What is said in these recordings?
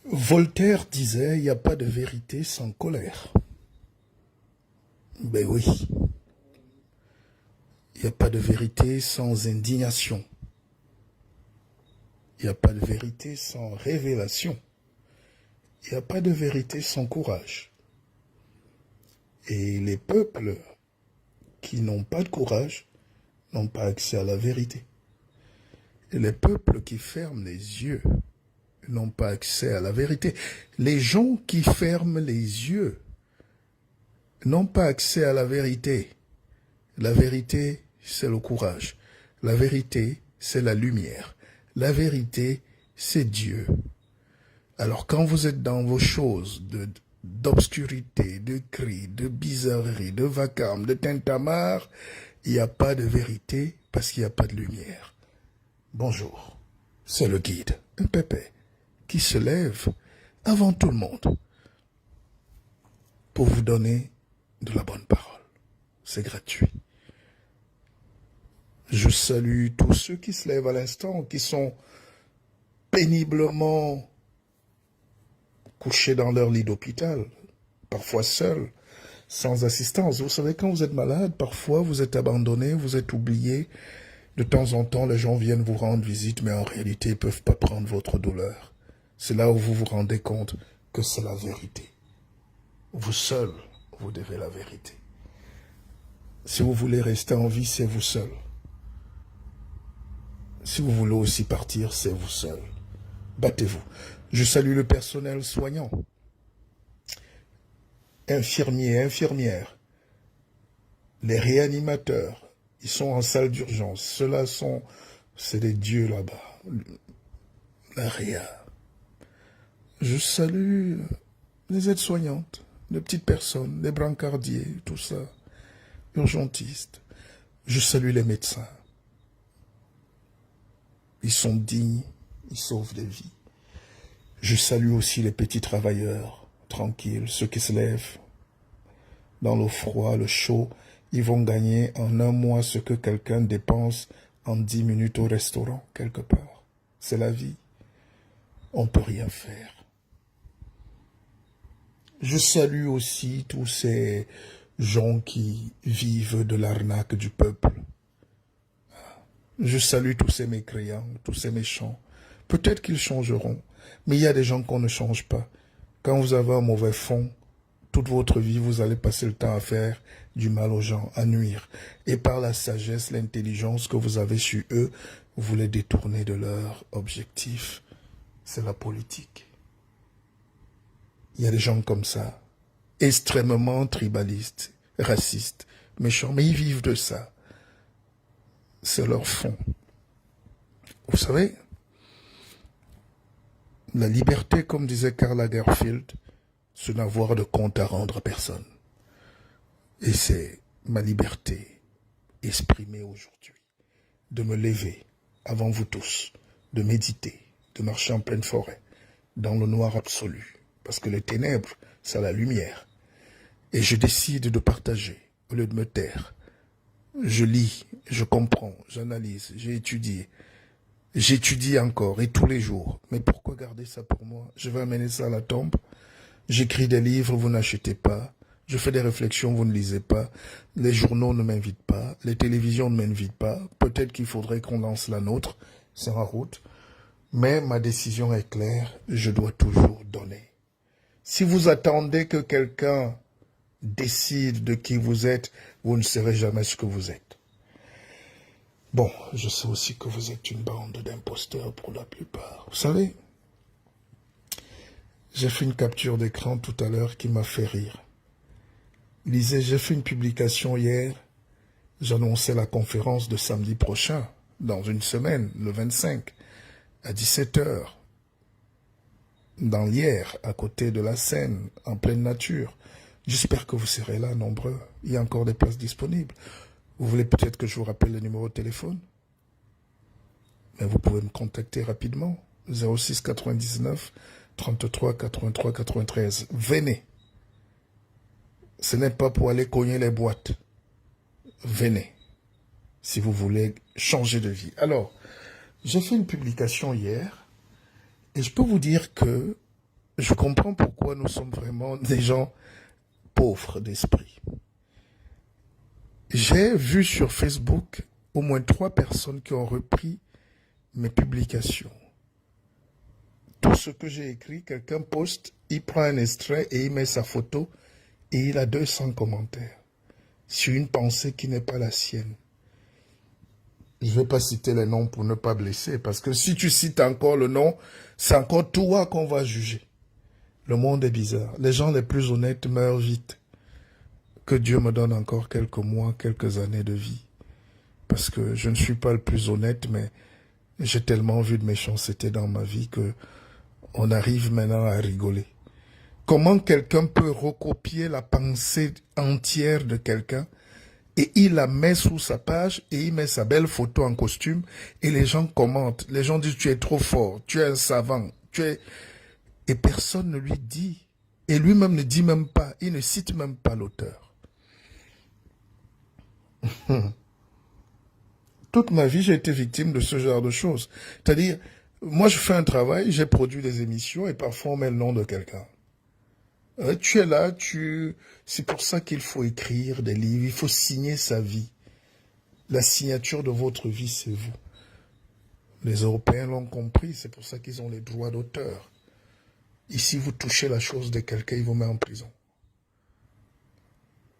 Voltaire disait, il n'y a pas de vérité sans colère. Ben oui. Il n'y a pas de vérité sans indignation. Il n'y a pas de vérité sans révélation. Il n'y a pas de vérité sans courage. Et les peuples qui n'ont pas de courage n'ont pas accès à la vérité. Et les peuples qui ferment les yeux n'ont pas accès à la vérité. Les gens qui ferment les yeux n'ont pas accès à la vérité. La vérité, c'est le courage. La vérité, c'est la lumière. La vérité, c'est Dieu. Alors quand vous êtes dans vos choses d'obscurité, de cris, de bizarreries, de vacarme, de tintamarre, il n'y a pas de vérité parce qu'il n'y a pas de lumière. Bonjour, c'est le guide, un pépé, qui se lève avant tout le monde pour vous donner de la bonne parole. C'est gratuit. Je salue tous ceux qui se lèvent à l'instant, qui sont péniblement couchés dans leur lit d'hôpital, parfois seuls, sans assistance. Vous savez, quand vous êtes malade, parfois vous êtes abandonné, vous êtes oublié. De temps en temps, les gens viennent vous rendre visite, mais en réalité, ils ne peuvent pas prendre votre douleur. C'est là où vous vous rendez compte que c'est la vérité. Vous seul, vous devez la vérité. Si vous voulez rester en vie, c'est vous seul. Si vous voulez aussi partir, c'est vous seul. Battez-vous. Je salue le personnel soignant. Infirmiers, infirmières. Les réanimateurs. Ils sont en salle d'urgence. Ceux-là c'est des dieux là-bas. La réa. Je salue les aides-soignantes, les petites personnes, les brancardiers, tout ça. Urgentistes. Je salue les médecins. Ils sont dignes, ils sauvent des vies. Je salue aussi les petits travailleurs, tranquilles, ceux qui se lèvent dans le froid, le chaud. Ils vont gagner en un mois ce que quelqu'un dépense en 10 minutes au restaurant, quelque part. C'est la vie. On ne peut rien faire. Je salue aussi tous ces gens qui vivent de l'arnaque du peuple. Je salue tous ces mécréants, tous ces méchants. Peut-être qu'ils changeront, mais il y a des gens qu'on ne change pas. Quand vous avez un mauvais fond, toute votre vie, vous allez passer le temps à faire du mal aux gens, à nuire. Et par la sagesse, l'intelligence que vous avez sur eux, vous les détournez de leur objectif. C'est la politique. Il y a des gens comme ça, extrêmement tribalistes, racistes, méchants, mais ils vivent de ça. C'est leur fond. Vous savez, la liberté, comme disait Karl Lagerfeld, c'est n'avoir de compte à rendre à personne. Et c'est ma liberté exprimée aujourd'hui, de me lever avant vous tous, de méditer, de marcher en pleine forêt, dans le noir absolu, parce que les ténèbres, c'est la lumière. Et je décide de partager, au lieu de me taire. Je lis, je comprends, j'analyse, j'ai étudié. J'étudie encore, et tous les jours. Mais pourquoi garder ça pour moi? Je vais amener ça à la tombe. J'écris des livres, vous n'achetez pas. Je fais des réflexions, vous ne lisez pas. Les journaux ne m'invitent pas. Les télévisions ne m'invitent pas. Peut-être qu'il faudrait qu'on lance la nôtre. C'est en route. Mais ma décision est claire. Je dois toujours donner. Si vous attendez que quelqu'un décide de qui vous êtes, vous ne serez jamais ce que vous êtes. Bon, je sais aussi que vous êtes une bande d'imposteurs pour la plupart. Vous savez, j'ai fait une capture d'écran tout à l'heure qui m'a fait rire. Il disait, j'ai fait une publication hier, j'annonçais la conférence de samedi prochain, dans une semaine, le 25, à 17h, dans l'Hyères, à côté de la Seine, en pleine nature. J'espère que vous serez là, nombreux. Il y a encore des places disponibles. Vous voulez peut-être que je vous rappelle le numéro de téléphone? Mais vous pouvez me contacter rapidement. 06 99 33 83 93. Venez. Ce n'est pas pour aller cogner les boîtes. Venez. Si vous voulez changer de vie. Alors, j'ai fait une publication hier. Et je peux vous dire que je comprends pourquoi nous sommes vraiment des gens pauvres d'esprit. J'ai vu sur Facebook au moins 3 personnes qui ont repris mes publications. Tout ce que j'ai écrit, quelqu'un poste, il prend un extrait et il met sa photo et il a 200 commentaires sur une pensée qui n'est pas la sienne. Je ne vais pas citer les noms pour ne pas blesser, parce que si tu cites encore le nom, c'est encore toi qu'on va juger. Le monde est bizarre. Les gens les plus honnêtes meurent vite. Que Dieu me donne encore quelques mois, quelques années de vie. Parce que je ne suis pas le plus honnête, mais j'ai tellement vu de méchanceté dans ma vie que on arrive maintenant à rigoler. Comment quelqu'un peut recopier la pensée entière de quelqu'un et il la met sous sa page et il met sa belle photo en costume et les gens commentent. Les gens disent tu es trop fort, tu es un savant, tu es... Et personne ne lui dit. Et lui-même ne dit même pas, il ne cite même pas l'auteur. Toute ma vie, j'ai été victime de ce genre de choses. C'est-à-dire, moi je fais un travail, j'ai produit des émissions et parfois on met le nom de quelqu'un. Tu es là, c'est pour ça qu'il faut écrire des livres, il faut signer sa vie. La signature de votre vie, c'est vous. Les Européens l'ont compris, c'est pour ça qu'ils ont les droits d'auteur. Ici, vous touchez la chose de quelqu'un, il vous met en prison.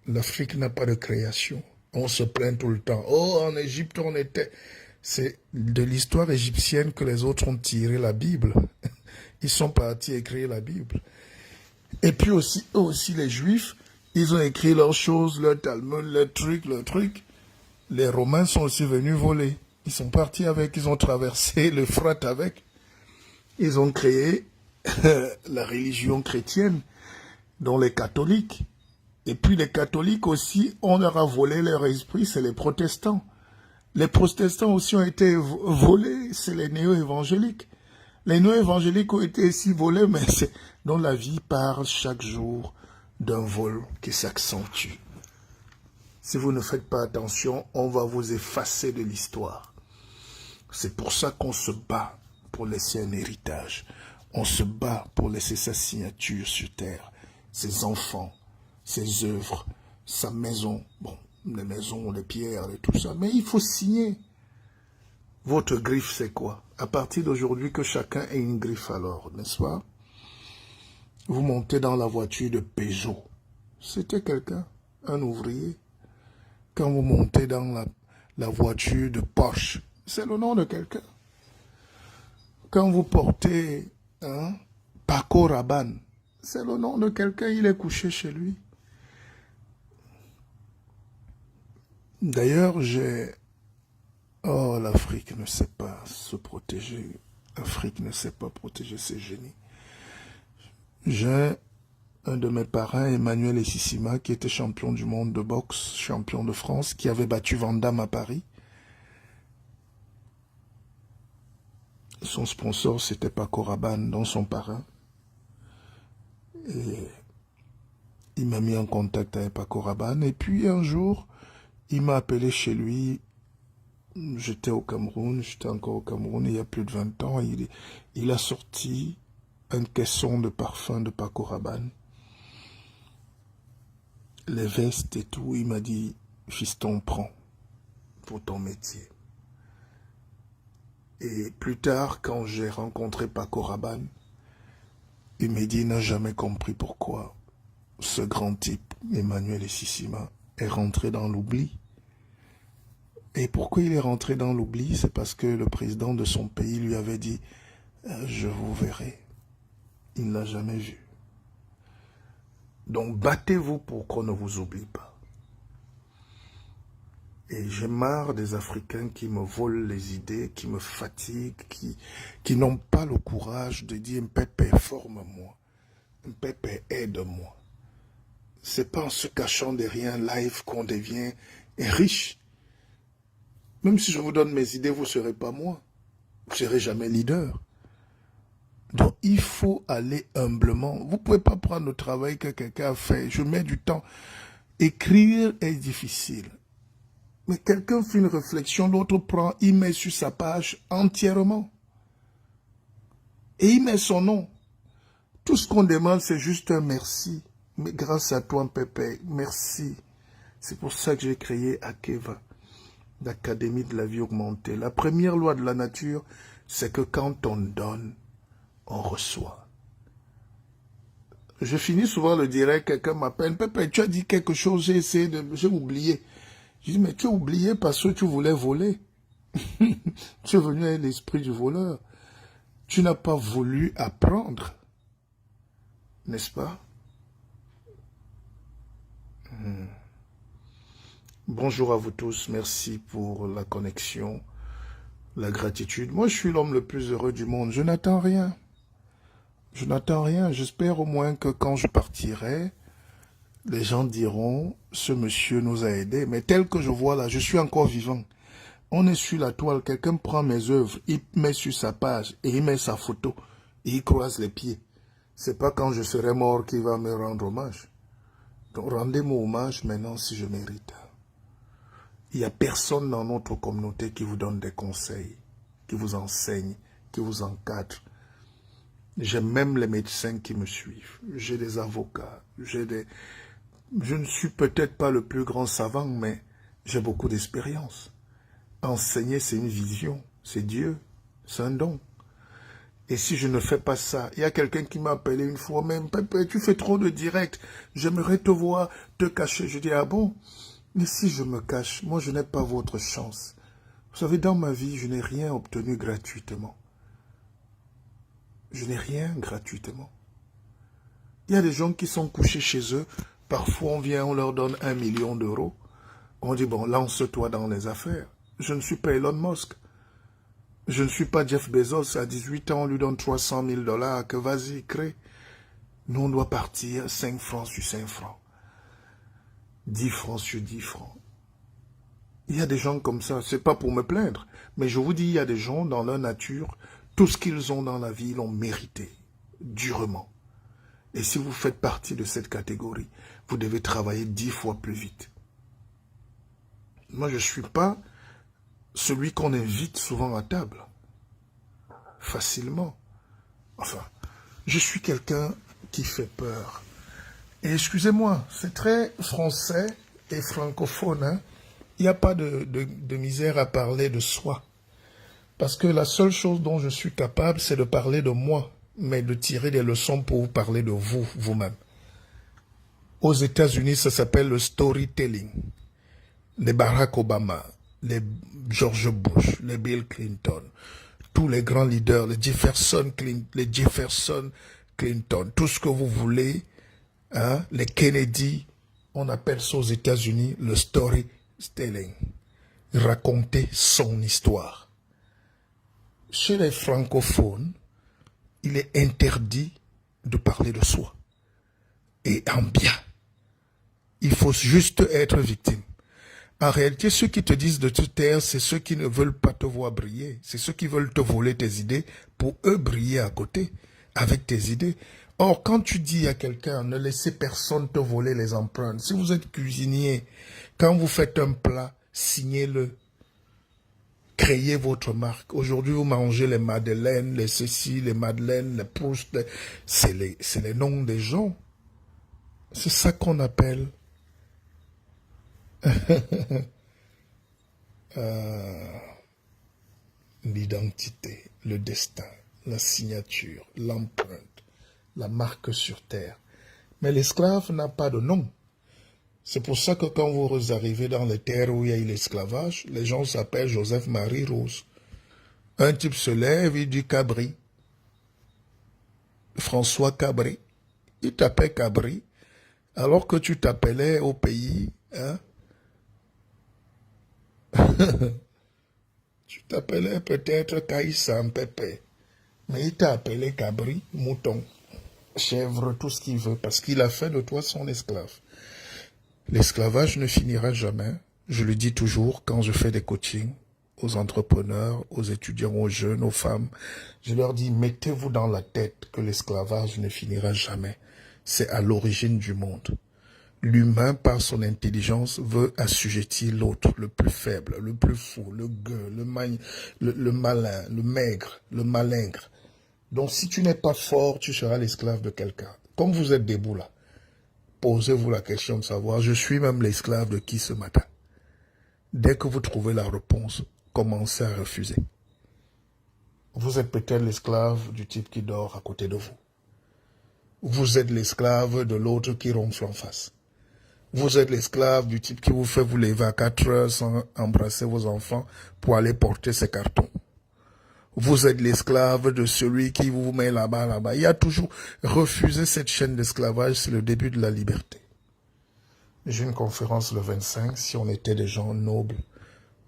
L'Afrique n'a pas de création. On se plaint tout le temps. Oh, en Égypte, on était... C'est de l'histoire égyptienne que les autres ont tiré la Bible. Ils sont partis écrire la Bible. Et puis aussi, eux aussi, les Juifs, ils ont écrit leurs choses, leur Talmud, leur truc. Les Romains sont aussi venus voler. Ils sont partis avec, ils ont traversé l'Euphrate avec. Ils ont créé la religion chrétienne, dont les catholiques. Et puis les catholiques aussi, on leur a volé leur esprit, c'est les protestants. Les protestants aussi ont été volés, c'est les néo-évangéliques. Les néo-évangéliques ont été aussi volés, mais c'est dont la vie parle chaque jour d'un vol qui s'accentue. Si vous ne faites pas attention, on va vous effacer de l'histoire. C'est pour ça qu'on se bat pour laisser un héritage. On se bat pour laisser sa signature sur terre, ses enfants, ses œuvres, sa maison. Bon, les maisons, les pierres et tout ça. Mais il faut signer. Votre griffe, c'est quoi? À partir d'aujourd'hui, que chacun ait une griffe alors, n'est-ce pas? Vous montez dans la voiture de Peugeot. C'était quelqu'un, un ouvrier. Quand vous montez dans la voiture de Porsche, c'est le nom de quelqu'un. Quand vous portez Paco Rabanne, c'est le nom de quelqu'un, il est couché chez lui. D'ailleurs, oh, l'Afrique ne sait pas se protéger. L'Afrique ne sait pas protéger ses génies. J'ai un de mes parrains, Emmanuel Essissima, qui était champion du monde de boxe, champion de France, qui avait battu Van Damme à Paris. Son sponsor, c'était Paco Rabanne, dont son parrain. Et il m'a mis en contact avec Paco Rabanne. Et puis un jour, il m'a appelé chez lui. J'étais au Cameroun, j'étais encore au Cameroun il y a plus de 20 ans. Il a sorti un caisson de parfum de Paco Rabanne. Les vestes et tout, il m'a dit, fiston, prends pour ton métier. Et plus tard, quand j'ai rencontré Paco Rabanne, il m'a dit, il n'a jamais compris pourquoi ce grand type, Emmanuel Essissima, est rentré dans l'oubli. Et pourquoi il est rentré dans l'oubli? C'est parce que le président de son pays lui avait dit, je vous verrai. Il ne l'a jamais vu. Donc battez-vous pour qu'on ne vous oublie pas. Et j'ai marre des Africains qui me volent les idées, qui me fatiguent, qui n'ont pas le courage de dire « Mpépé, forme-moi, Mpépé, aide-moi ». C'est pas en se cachant derrière un live qu'on devient riche. Même si je vous donne mes idées, vous ne serez pas moi. Vous ne serez jamais leader. Donc il faut aller humblement. Vous ne pouvez pas prendre le travail que quelqu'un a fait. Je mets du temps. Écrire est difficile. Mais quelqu'un fait une réflexion, l'autre prend, il met sur sa page entièrement. Et il met son nom. Tout ce qu'on demande, c'est juste un merci. Mais grâce à toi, Pépé, merci. C'est pour ça que j'ai créé Akeva, l'Académie de la vie augmentée. La première loi de la nature, c'est que quand on donne, on reçoit. Je finis souvent le direct, quelqu'un m'appelle, Pépé, tu as dit quelque chose, j'ai oublié. Je dis, mais tu as oublié parce que tu voulais voler. Tu es venu avec l'esprit du voleur. Tu n'as pas voulu apprendre. N'est-ce pas? Bonjour à vous tous, merci pour la connexion, la gratitude. Moi, je suis l'homme le plus heureux du monde. Je n'attends rien. Je n'attends rien. J'espère au moins que quand je partirai, les gens diront, ce monsieur nous a aidés. Mais tel que je vois là, je suis encore vivant. On est sur la toile, quelqu'un prend mes œuvres, il met sur sa page et il met sa photo et il croise les pieds. C'est pas quand je serai mort qu'il va me rendre hommage. Donc rendez-moi hommage maintenant si je mérite. Il n'y a personne dans notre communauté qui vous donne des conseils, qui vous enseigne, qui vous encadre. J'ai même les médecins qui me suivent. J'ai des avocats. Je ne suis peut-être pas le plus grand savant, mais j'ai beaucoup d'expérience. Enseigner, c'est une vision. C'est Dieu. C'est un don. Et si je ne fais pas ça, il y a quelqu'un qui m'a appelé une fois, même, Pépé, tu fais trop de directs. J'aimerais te voir, te cacher. Je dis, ah bon? Mais si je me cache, moi je n'ai pas votre chance. Vous savez, dans ma vie, je n'ai rien obtenu gratuitement. Je n'ai rien gratuitement. Il y a des gens qui sont couchés chez eux. Parfois, on vient, on leur donne 1 million d'euros. On dit, bon, lance-toi dans les affaires. Je ne suis pas Elon Musk. Je ne suis pas Jeff Bezos. À 18 ans, on lui donne 300 000 $. Que vas-y, crée. Nous, on doit partir 5 francs sur 5 francs. 10 francs sur 10 francs. Il y a des gens comme ça, c'est pas pour me plaindre, mais je vous dis, il y a des gens dans leur nature, tout ce qu'ils ont dans la vie, ils l'ont mérité, durement. Et si vous faites partie de cette catégorie, vous devez travailler 10 fois plus vite. Moi, je ne suis pas celui qu'on invite souvent à table, facilement. Enfin, je suis quelqu'un qui fait peur. Et excusez-moi, c'est très français et francophone. Hein? Il n'y a pas de misère à parler de soi. Parce que la seule chose dont je suis capable, c'est de parler de moi, mais de tirer des leçons pour vous parler de vous, vous-même. Aux États-Unis, ça s'appelle le storytelling. Les Barack Obama, les George Bush, les Bill Clinton, tous les grands leaders, les Jefferson Clinton, tout ce que vous voulez, hein, les Kennedy, on appelle ça aux États-Unis le storytelling. Raconter son histoire. Chez les francophones, il est interdit de parler de soi. Et en bien. Il faut juste être victime. En réalité, ceux qui te disent de te taire, c'est ceux qui ne veulent pas te voir briller. C'est ceux qui veulent te voler tes idées pour eux briller à côté avec tes idées. Or, quand tu dis à quelqu'un, ne laissez personne te voler les empreintes. Si vous êtes cuisinier, quand vous faites un plat, signez-le. Créez votre marque. Aujourd'hui, vous mangez les madeleines, les ceci, les madeleines, les Proust. C'est les noms des gens. C'est ça qu'on appelle l'identité, le destin, la signature, l'empreinte, la marque sur terre. Mais l'esclave n'a pas de nom. C'est pour ça que quand vous arrivez dans les terres où il y a eu l'esclavage, les gens s'appellent Joseph-Marie Rose. Un type se lève, il dit Cabri. François Cabri. Il t'appelle Cabri. Alors que tu t'appelais au pays, hein? Tu t'appelais peut-être Caïssa Pépé. Mais il t'a appelé Cabri, mouton, chèvre, tout ce qu'il veut, parce qu'il a fait de toi son esclave. L'esclavage ne finira jamais. Je le dis toujours quand je fais des coachings aux entrepreneurs, aux étudiants, aux jeunes, aux femmes. Je leur dis, mettez-vous dans la tête que l'esclavage ne finira jamais. C'est à l'origine du monde. L'humain, par son intelligence, veut assujettir l'autre, le plus faible, le plus fou, le gueux, le malin, le maigre, le malingre. Donc si tu n'es pas fort, tu seras l'esclave de quelqu'un. Comme vous êtes debout là, posez-vous la question de savoir, je suis même l'esclave de qui ce matin? Dès que vous trouvez la réponse, commencez à refuser. Vous êtes peut-être l'esclave du type qui dort à côté de vous. Vous êtes l'esclave de l'autre qui ronfle en face. Vous êtes l'esclave du type qui vous fait vous lever à 4 heures sans embrasser vos enfants pour aller porter ses cartons. Vous êtes l'esclave de celui qui vous met là-bas, là-bas. Il y a toujours refusé cette chaîne d'esclavage, c'est le début de la liberté. J'ai une conférence le 25, si on était des gens nobles,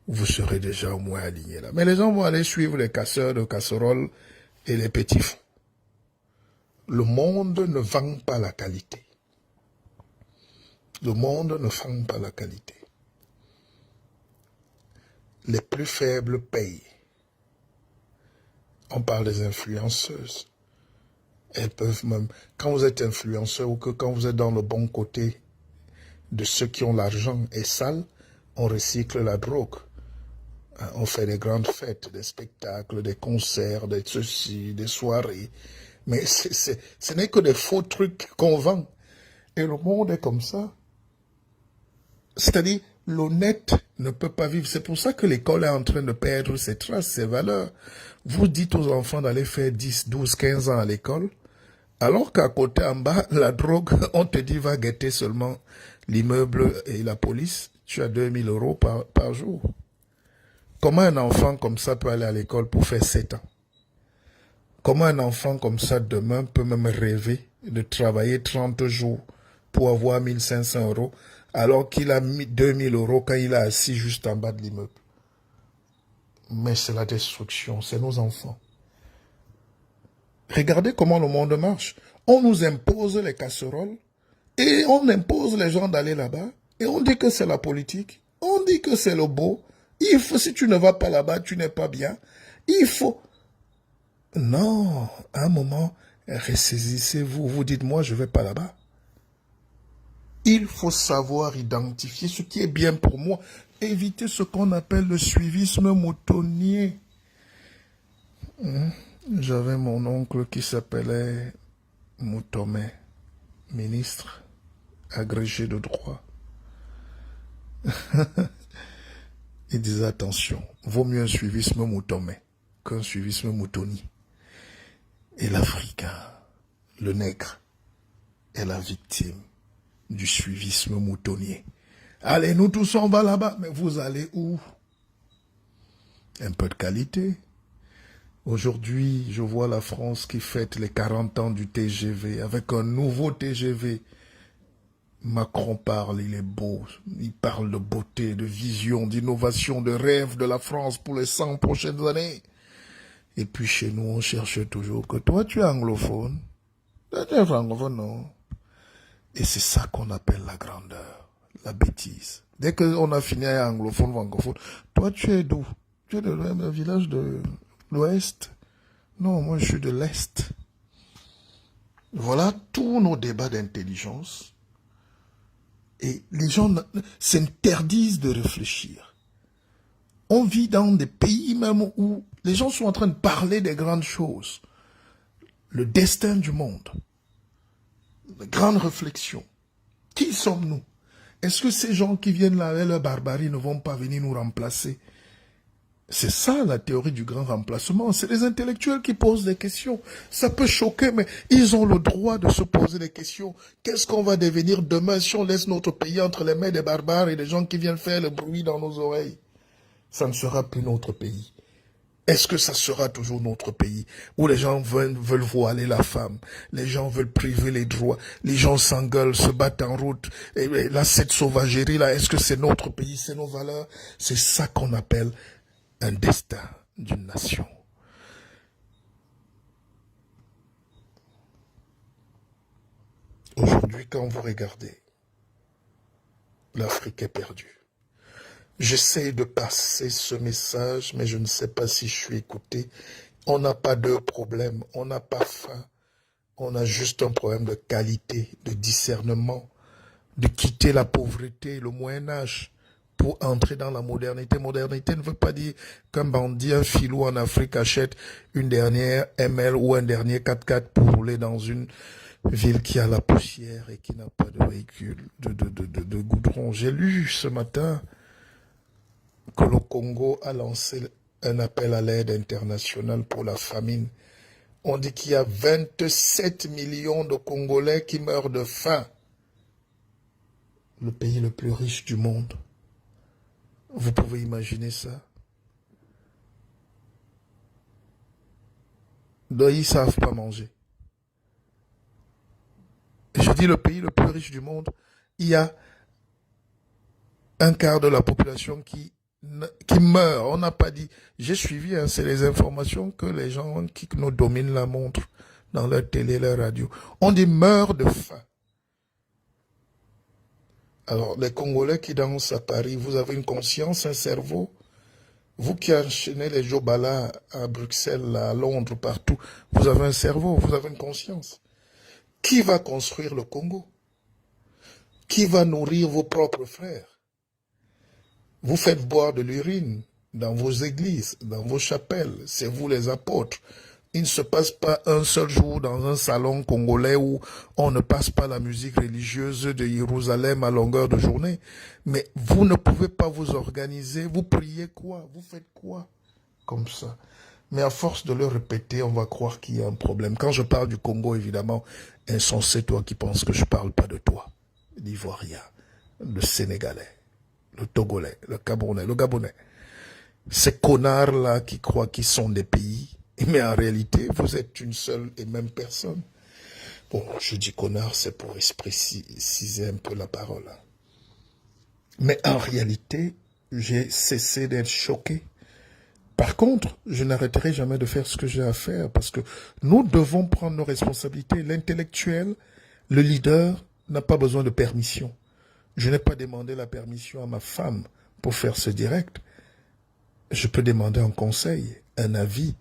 vous serez déjà au moins alignés là. Mais les gens vont aller suivre les casseurs de casseroles et les petits fous. Le monde ne vend pas la qualité. Le monde ne vend pas la qualité. Les plus faibles payent. On parle des influenceuses. Elles peuvent même, quand vous êtes influenceur ou que quand vous êtes dans le bon côté de ceux qui ont l'argent et sale, on recycle la drogue. On fait des grandes fêtes, des spectacles, des concerts, des ceci, des soirées. Mais ce n'est que des faux trucs qu'on vend. Et le monde est comme ça. C'est-à-dire, l'honnête ne peut pas vivre. C'est pour ça que l'école est en train de perdre ses traces, ses valeurs. Vous dites aux enfants d'aller faire 10, 12, 15 ans à l'école, alors qu'à côté en bas, la drogue, on te dit va guetter seulement l'immeuble et la police. Tu as 2000 € par jour. Comment un enfant comme ça peut aller à l'école pour faire 7 ans? Comment un enfant comme ça demain peut même rêver de travailler 30 jours pour avoir 1500 € alors qu'il a mis 2000 € quand il est assis juste en bas de l'immeuble? Mais c'est la destruction, c'est nos enfants. Regardez comment le monde marche. On nous impose les casseroles et on impose les gens d'aller là-bas et on dit que c'est la politique, on dit que c'est le beau. Il faut, si tu ne vas pas là-bas, tu n'es pas bien. Il faut... Non, à un moment, ressaisissez-vous. Vous dites, moi, je ne vais pas là-bas. Il faut savoir identifier ce qui est bien pour moi. Éviter ce qu'on appelle le suivisme moutonnier. J'avais mon oncle qui s'appelait Moutomé, ministre, agrégé de droit. Il disait, attention, vaut mieux un suivisme moutomé qu'un suivisme moutonnier. Et l'Africain, le nègre, est la victime du suivisme moutonnier. Allez, nous tous on va là-bas, mais vous allez où? Un peu de qualité. Aujourd'hui, je vois la France qui fête les 40 ans du TGV, avec un nouveau TGV. Macron parle, il est beau, il parle de beauté, de vision, d'innovation, de rêve de la France pour les 100 prochaines années. Et puis chez nous, on cherche toujours que toi, tu es anglophone. Toi, tu es francophone, non. Et c'est ça qu'on appelle la grandeur, la bêtise. Dès qu'on a fini à anglophone, francophone, toi, tu es d'où? Tu es de un village de l'Ouest? Non, moi, je suis de l'Est. Voilà tous nos débats d'intelligence. Et les gens s'interdisent de réfléchir. On vit dans des pays même où les gens sont en train de parler des grandes choses. Le destin du monde. Les grandes réflexions. Qui sommes-nous? Est-ce que ces gens qui viennent là avec leur barbarie ne vont pas venir nous remplacer? C'est ça la théorie du grand remplacement. C'est les intellectuels qui posent des questions. Ça peut choquer, mais ils ont le droit de se poser des questions. Qu'est-ce qu'on va devenir demain si on laisse notre pays entre les mains des barbares et des gens qui viennent faire le bruit dans nos oreilles? Ça ne sera plus notre pays. Est-ce que ça sera toujours notre pays où les gens veulent voiler la femme, les gens veulent priver les droits, les gens s'engueulent, se battent en route, et là, cette sauvagerie-là, est-ce que c'est notre pays, c'est nos valeurs? C'est ça qu'on appelle un destin d'une nation. Aujourd'hui, quand vous regardez, l'Afrique est perdue. J'essaie de passer ce message, mais je ne sais pas si je suis écouté. On n'a pas de problème, on n'a pas faim. On a juste un problème de qualité, de discernement, de quitter la pauvreté, le Moyen-Âge, pour entrer dans la modernité. Modernité ne veut pas dire qu'un bandit, un filou en Afrique achète une dernière ML ou un dernier 4x4 pour rouler dans une ville qui a la poussière et qui n'a pas de véhicule, de goudron. J'ai lu ce matin que le Congo a lancé un appel à l'aide internationale pour la famine. On dit qu'il y a 27 millions de Congolais qui meurent de faim. Le pays le plus riche du monde. Vous pouvez imaginer ça? Donc, ils ne savent pas manger. Et je dis le pays le plus riche du monde, il y a un quart de la population qui meurt. On n'a pas dit, j'ai suivi, hein, c'est les informations que les gens qui nous dominent la montrent dans leur télé, leur radio. On dit meurt de faim. Alors, les Congolais qui dansent à Paris, vous avez une conscience, un cerveau. Vous qui enchaînez les Jobala à Bruxelles, à Londres, partout, vous avez un cerveau, vous avez une conscience. Qui va construire le Congo? Qui va nourrir vos propres frères? Vous faites boire de l'urine dans vos églises, dans vos chapelles, c'est vous les apôtres. Il ne se passe pas un seul jour dans un salon congolais où on ne passe pas la musique religieuse de Jérusalem à longueur de journée. Mais vous ne pouvez pas vous organiser. Vous priez quoi? Vous faites quoi? Comme ça. Mais à force de le répéter, on va croire qu'il y a un problème. Quand je parle du Congo, évidemment, insensé toi qui penses que je ne parle pas de toi. L'Ivoirien, le Sénégalais, le Togolais, le Camerounais, le Gabonais. Ces connards-là qui croient qu'ils sont des pays. Mais en réalité, vous êtes une seule et même personne. Bon, je dis connard, c'est pour préciser un peu la parole. Mais en réalité, j'ai cessé d'être choqué. Par contre, je n'arrêterai jamais de faire ce que j'ai à faire parce que nous devons prendre nos responsabilités. L'intellectuel, le leader, n'a pas besoin de permission. Je n'ai pas demandé la permission à ma femme pour faire ce direct. Je peux demander un conseil, un avis.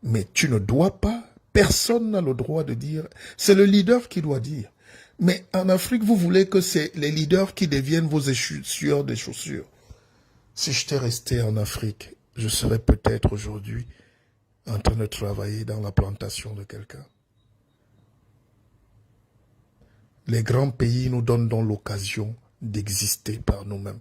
Mais tu ne dois pas, personne n'a le droit de dire, c'est le leader qui doit dire. Mais en Afrique, vous voulez que c'est les leaders qui deviennent vos échaussures des chaussures. Si j'étais resté en Afrique, je serais peut-être aujourd'hui en train de travailler dans la plantation de quelqu'un. Les grands pays nous donnent donc l'occasion d'exister par nous-mêmes.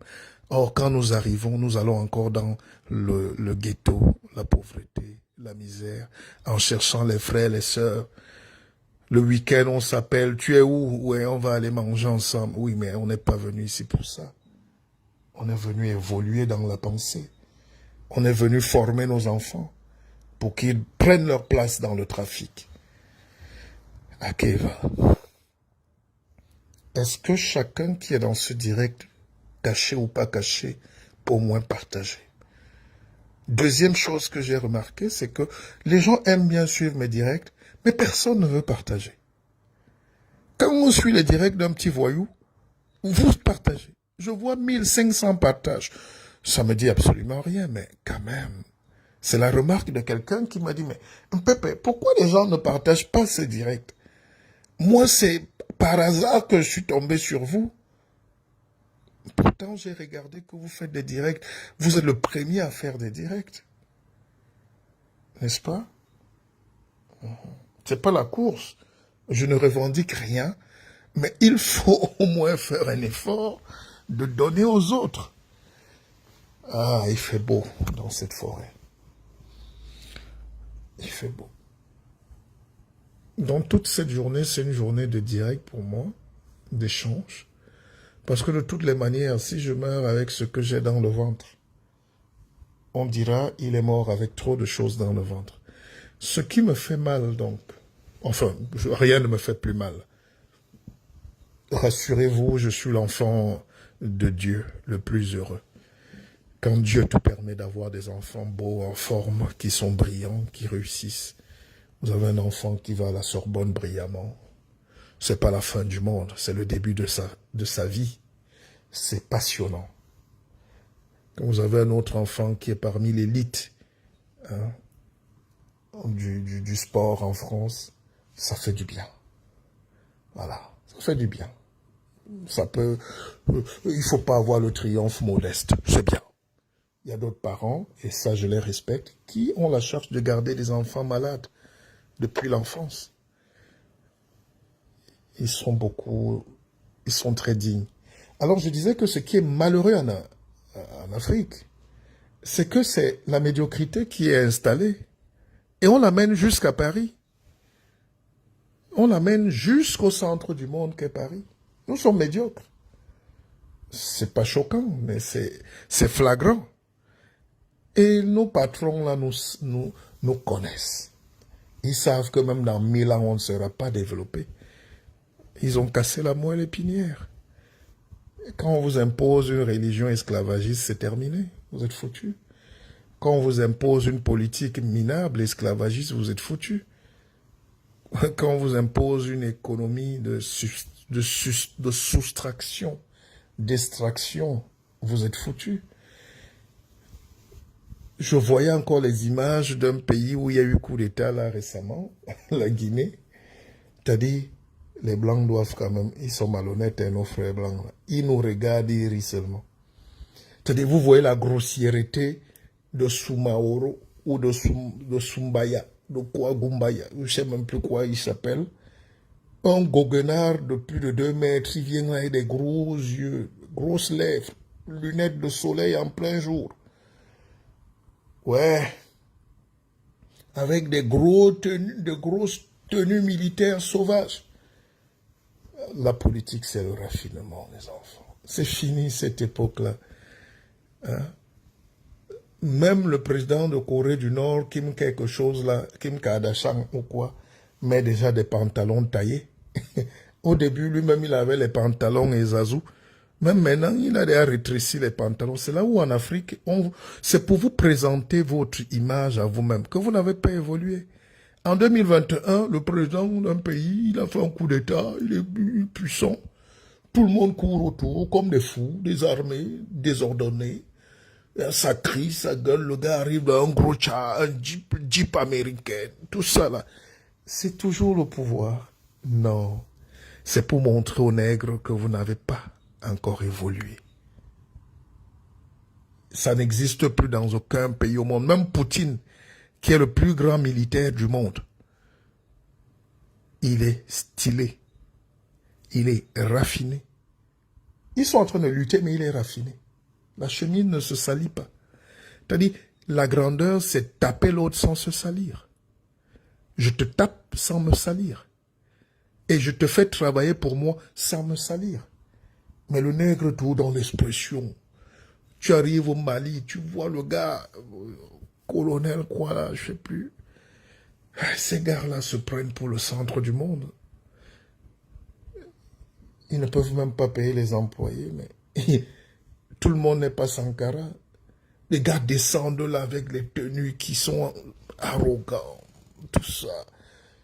Or, quand nous arrivons, nous allons encore dans le ghetto, la pauvreté, la misère, en cherchant les frères, les sœurs. Le week-end, on s'appelle, tu es où? Ouais, on va aller manger ensemble. Oui, mais on n'est pas venu ici pour ça. On est venu évoluer dans la pensée. On est venu former nos enfants pour qu'ils prennent leur place dans le trafic. Akeva. Est-ce que chacun qui est dans ce direct, caché ou pas caché, peut au moins partager? Deuxième chose que j'ai remarqué, c'est que les gens aiment bien suivre mes directs, mais personne ne veut partager. Quand on suit les directs d'un petit voyou, vous partagez. Je vois 1500 partages. Ça me dit absolument rien, mais quand même. C'est la remarque de quelqu'un qui m'a dit, mais Pépé, pourquoi les gens ne partagent pas ces directs? Moi, c'est par hasard que je suis tombé sur vous. Pourtant, j'ai regardé que vous faites des directs. Vous êtes le premier à faire des directs. N'est-ce pas? C'est pas la course. Je ne revendique rien. Mais il faut au moins faire un effort de donner aux autres. Ah, il fait beau dans cette forêt. Il fait beau. Dans toute cette journée, c'est une journée de direct pour moi, d'échange. Parce que de toutes les manières, si je meurs avec ce que j'ai dans le ventre, on dira, il est mort avec trop de choses dans le ventre. Ce qui me fait mal, donc, enfin, rien ne me fait plus mal. Rassurez-vous, je suis l'enfant de Dieu, le plus heureux. Quand Dieu te permet d'avoir des enfants beaux, en forme, qui sont brillants, qui réussissent, vous avez un enfant qui va à la Sorbonne brillamment. C'est pas la fin du monde, c'est le début de sa vie. C'est passionnant. Quand vous avez un autre enfant qui est parmi l'élite du sport en France, ça fait du bien. Voilà, ça fait du bien. Ça peut, il faut pas avoir le triomphe modeste, c'est bien. Il y a d'autres parents, et ça je les respecte, qui ont la charge de garder des enfants malades depuis l'enfance. Ils sont très dignes. Alors je disais que ce qui est malheureux en Afrique, c'est que c'est la médiocrité qui est installée. Et on l'amène jusqu'à Paris. On l'amène jusqu'au centre du monde qu'est Paris. Nous sommes médiocres. C'est pas choquant, mais c'est flagrant. Et nos patrons là nous connaissent. Ils savent que même dans 1000 ans, on ne sera pas développé. Ils ont cassé la moelle épinière. Quand on vous impose une religion esclavagiste, c'est terminé. Vous êtes foutus. Quand on vous impose une politique minable, esclavagiste, vous êtes foutus. Quand on vous impose une économie de soustraction, d'extraction, vous êtes foutus. Je voyais encore les images d'un pays où il y a eu coup d'État là récemment, la Guinée. C'est-à-dire, les Blancs doivent quand même, ils sont malhonnêtes, hein, nos frères Blancs. Là. Ils nous regardent, ils rient seulement. C'est-à-dire, vous voyez la grossièreté de Soumaoro ou de Sumbaya, de Kouagumbaya, je ne sais même plus quoi il s'appelle. Un goguenard de plus de 2 mètres, il vient avec des gros yeux, grosses lèvres, lunettes de soleil en plein jour. Ouais, avec de grosses tenues militaires sauvages. La politique, c'est le raffinement, les enfants. C'est fini cette époque-là. Hein? Même le président de Corée du Nord, Kim quelque chose là, Kim Kardashian ou quoi, met déjà des pantalons taillés. Au début, lui-même, il avait les pantalons et Zazu. Même maintenant, il a déjà rétréci les pantalons. C'est là où en Afrique, c'est pour vous présenter votre image à vous-même, que vous n'avez pas évolué. En 2021, le président d'un pays, il a fait un coup d'État, il est puissant. Tout le monde court autour comme des fous, des armées, désordonnées. Ça crie, ça gueule, le gars arrive dans un gros char, un jeep américain, tout ça là. C'est toujours le pouvoir. Non. C'est pour montrer aux nègres que vous n'avez pas encore évolué. Ça n'existe plus dans aucun pays au monde. Même Poutine, qui est le plus grand militaire du monde, il est stylé. Il est raffiné. Ils sont en train de lutter, mais il est raffiné. La chemise ne se salit pas. C'est-à-dire, la grandeur, c'est taper l'autre sans se salir. Je te tape sans me salir. Et je te fais travailler pour moi sans me salir. Mais le nègre, tout dans l'expression. Tu arrives au Mali, tu vois le gars, colonel, quoi là, je sais plus. Ces gars-là se prennent pour le centre du monde. Ils ne peuvent même pas payer les employés, mais tout le monde n'est pas Sankara. Les gars descendent là avec les tenues qui sont arrogants, tout ça.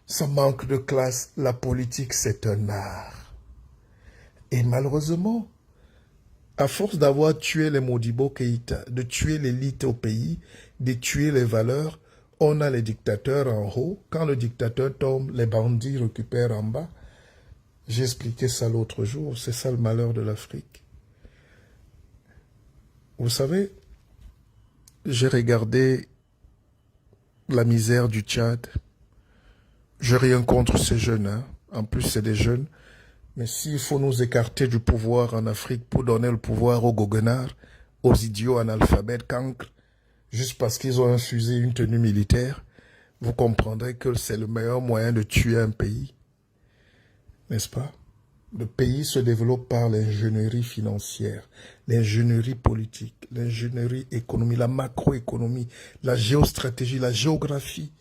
Ça manque de classe. La politique, c'est un art. Et malheureusement, à force d'avoir tué les Modibo Keïta, de tuer l'élite au pays, de tuer les valeurs, on a les dictateurs en haut. Quand le dictateur tombe, les bandits récupèrent en bas. J'ai expliqué ça l'autre jour. C'est ça le malheur de l'Afrique. Vous savez, j'ai regardé la misère du Tchad. Je n'ai rien contre ces jeunes. Hein. En plus, c'est des jeunes. Mais s'il faut nous écarter du pouvoir en Afrique pour donner le pouvoir aux goguenards, aux idiots analphabètes, cancres, juste parce qu'ils ont infusé une tenue militaire, vous comprendrez que c'est le meilleur moyen de tuer un pays. N'est-ce pas? Le pays se développe par l'ingénierie financière, l'ingénierie politique, l'ingénierie économique, la macroéconomie, la géostratégie, la géographie.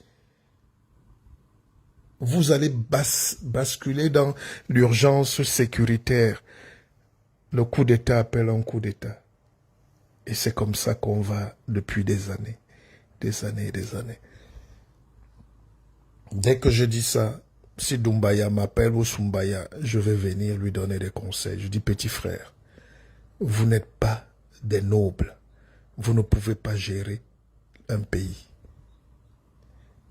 Vous allez basculer dans l'urgence sécuritaire. Le coup d'État appelle un coup d'État. Et c'est comme ça qu'on va depuis des années et des années. Dès que je dis ça, si Doumbaya m'appelle ou Sumbaya, je vais venir lui donner des conseils. Je dis, petit frère, vous n'êtes pas des nobles. Vous ne pouvez pas gérer un pays.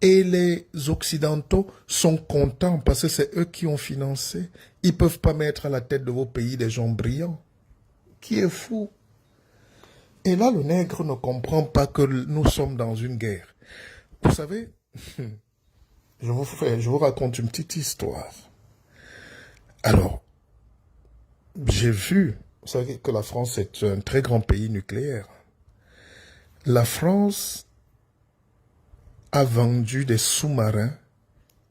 Et les Occidentaux sont contents parce que c'est eux qui ont financé. Ils ne peuvent pas mettre à la tête de vos pays des gens brillants. Qui est fou? Et là, le nègre ne comprend pas que nous sommes dans une guerre. Vous savez, je vous raconte une petite histoire. Alors, j'ai vu, vous savez que la France est un très grand pays nucléaire. La France a vendu des sous-marins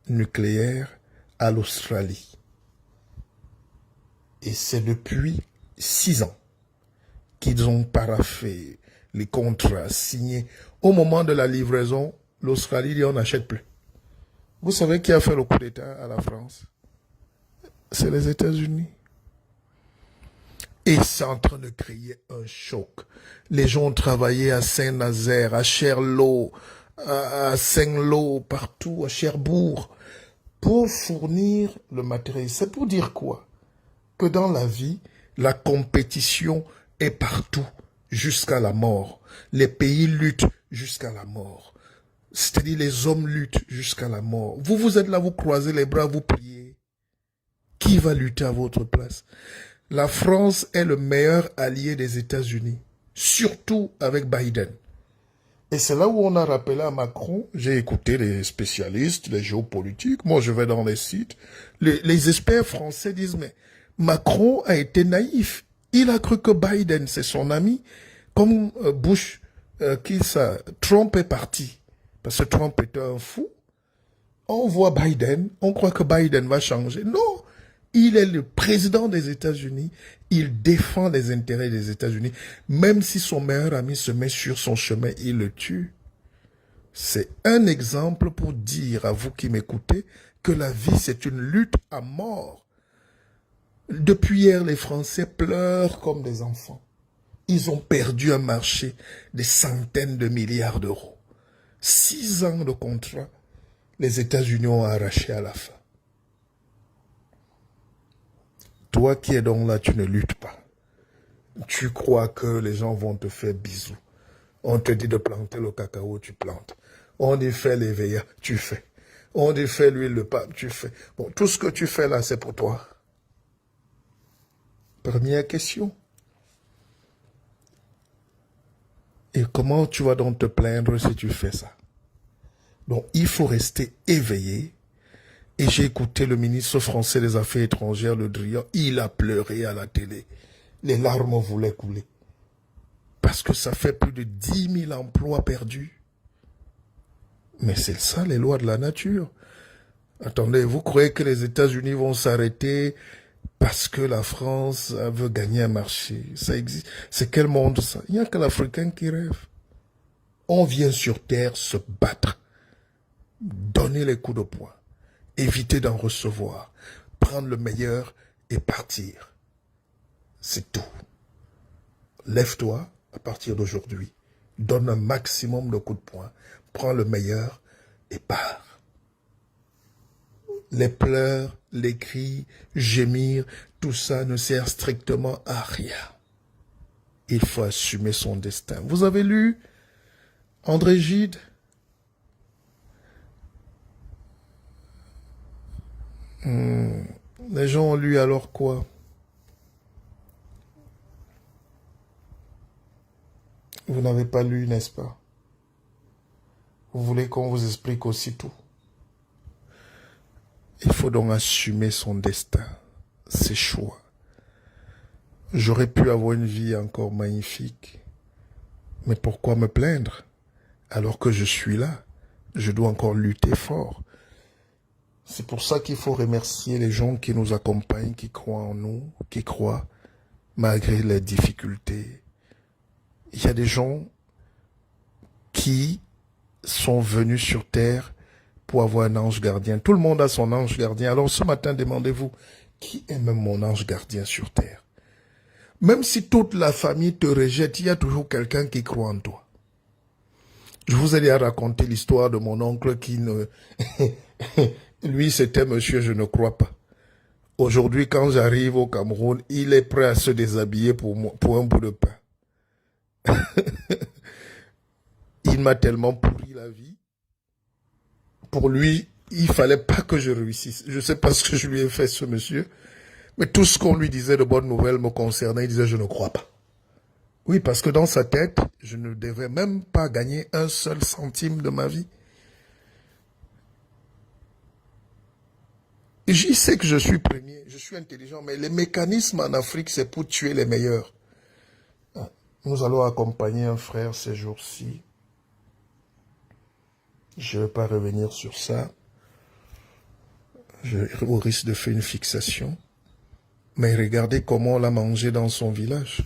nucléaires à l'Australie. Et c'est depuis 6 ans qu'ils ont paraphé les contrats signés. Au moment de la livraison, l'Australie dit on n'achète plus. Vous savez qui a fait le coup d'État à la France? C'est les États-Unis. Et c'est en train de créer un choc. Les gens ont travaillé à Saint-Nazaire, à Cherlot, à Saint-Lô, partout, à Cherbourg, pour fournir le matériel. C'est pour dire quoi? Que dans la vie, la compétition est partout, jusqu'à la mort. Les pays luttent jusqu'à la mort. C'est-à-dire les hommes luttent jusqu'à la mort. Vous êtes là, vous croisez les bras, vous priez. Qui va lutter à votre place? La France est le meilleur allié des États-Unis, surtout avec Biden. Et c'est là où on a rappelé à Macron, j'ai écouté les spécialistes, les géopolitiques, moi je vais dans les sites, les experts français disent, mais Macron a été naïf. Il a cru que Biden, c'est son ami, comme Bush, Trump est parti, parce que Trump était un fou. On voit Biden, on croit que Biden va changer. Non, il est le président des États-Unis, il défend les intérêts des États-Unis. Même si son meilleur ami se met sur son chemin, il le tue. C'est un exemple pour dire à vous qui m'écoutez que la vie, c'est une lutte à mort. Depuis hier, les Français pleurent comme des enfants. Ils ont perdu un marché des centaines de milliards d'euros. 6 ans de contrat, les États-Unis ont arraché à la fin. Toi qui es donc là, tu ne luttes pas. Tu crois que les gens vont te faire bisous. On te dit de planter le cacao, tu plantes. On dit fais les veillas, tu fais. On dit fais l'huile de pape, tu fais. Bon, tout ce que tu fais là, c'est pour toi. Première question. Et comment tu vas donc te plaindre si tu fais ça? Donc, il faut rester éveillé. Et j'ai écouté le ministre français des Affaires étrangères, Le Drian, il a pleuré à la télé. Les larmes voulaient couler. Parce que ça fait plus de 10 000 emplois perdus. Mais c'est ça, les lois de la nature. Attendez, vous croyez que les États-Unis vont s'arrêter parce que la France veut gagner un marché? Ça existe. C'est quel monde ça? Il n'y a que l'Africain qui rêve. On vient sur Terre se battre. Donner les coups de poing. Éviter d'en recevoir. Prendre le meilleur et partir. C'est tout. Lève-toi à partir d'aujourd'hui. Donne un maximum de coups de poing. Prends le meilleur et pars. Les pleurs, les cris, gémir, tout ça ne sert strictement à rien. Il faut assumer son destin. Vous avez lu André Gide? Les gens ont lu alors quoi? Vous n'avez pas lu, n'est-ce pas? Vous voulez qu'on vous explique aussi tout? Il faut donc assumer son destin, ses choix. J'aurais pu avoir une vie encore magnifique. Mais pourquoi me plaindre? Alors que je suis là, je dois encore lutter fort. C'est pour ça qu'il faut remercier les gens qui nous accompagnent, qui croient en nous, qui croient malgré les difficultés. Il y a des gens qui sont venus sur terre pour avoir un ange gardien. Tout le monde a son ange gardien. Alors ce matin, demandez-vous, qui est même mon ange gardien sur terre? Même si toute la famille te rejette, il y a toujours quelqu'un qui croit en toi. Je vous ai déjà raconté l'histoire de mon oncle qui ne... Lui, c'était monsieur, je ne crois pas. Aujourd'hui, quand j'arrive au Cameroun, il est prêt à se déshabiller pour moi, pour un bout de pain. Il m'a tellement pourri la vie. pour lui, il fallait pas que je réussisse. Je sais pas ce que je lui ai fait, ce monsieur. Mais tout ce qu'on lui disait de bonnes nouvelles me concernait, il disait, je ne crois pas. Oui, parce que dans sa tête, je ne devais même pas gagner un seul centime de ma vie. Et j'y sais que je suis premier, je suis intelligent, mais les mécanismes en Afrique, c'est pour tuer les meilleurs. Nous allons accompagner un frère ces jours-ci. Je ne vais pas revenir sur ça. Au risque de faire une fixation. Mais regardez comment on l'a mangé dans son village.